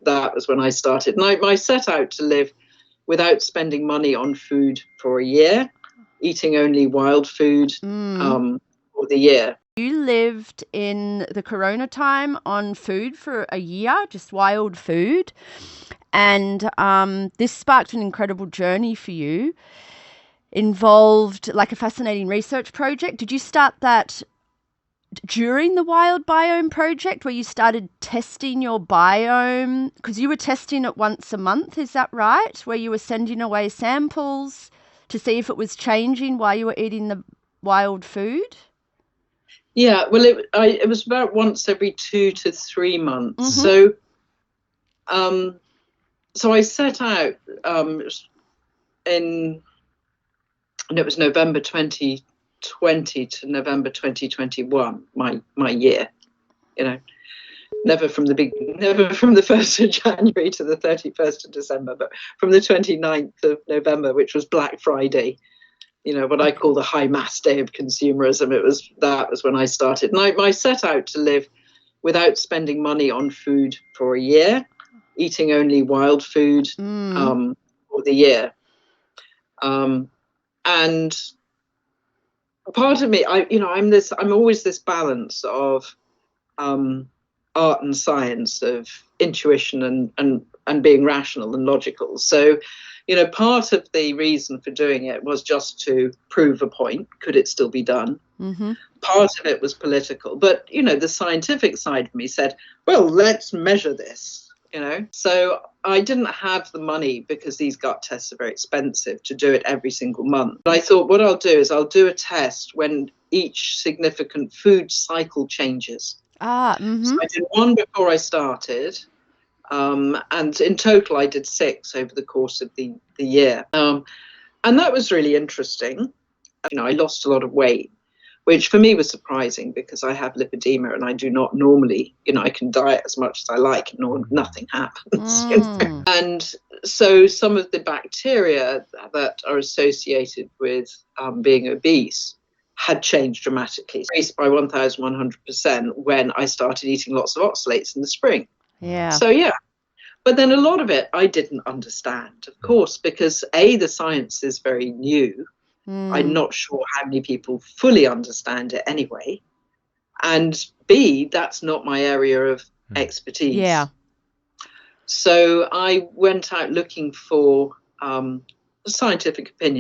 was when I started. And I set out to live without spending money on food for a year, eating only wild food for the year. You lived in the corona time on food for a year, just wild food. And this sparked an incredible journey for you, involved like a fascinating research project. Did you start that during the Wild Biome project, where you started testing your biome? Because you were testing it once a month, is that right? Where you were sending away samples to see if it was changing while you were eating the wild food? Yeah, well, it was about once every 2 to 3 months. So I set out and it was November 2020 to November 2021, my year. Never from the 1st of January to the 31st of December, but from the 29th of November, which was Black Friday. What I call the high mass day of consumerism. That was when I started. And I set out to live without spending money on food for a year, eating only wild food for the year. And part of me, I'm always this balance of art and science, of intuition and being rational and logical. So, part of the reason for doing it was just to prove a point. Could it still be done? Part of it was political. But, the scientific side of me said, well, let's measure this, So I didn't have the money, because these gut tests are very expensive, to do it every single month. But I thought what I'll do is I'll do a test when each significant food cycle changes. So I did one before I started. And in total, I did 6 over the course of the year. And that was really interesting. I lost a lot of weight, which for me was surprising, because I have lipedema and I do not normally, I can diet as much as I like and nothing happens. And so some of the bacteria that are associated with being obese had changed dramatically, increased by 1,100% when I started eating lots of oxalates in the spring. Yeah. So, yeah. But then a lot of it I didn't understand, of course, because A, the science is very new. I'm not sure how many people fully understand it anyway. And B, that's not my area of expertise. Yeah. So I went out looking for scientific opinion.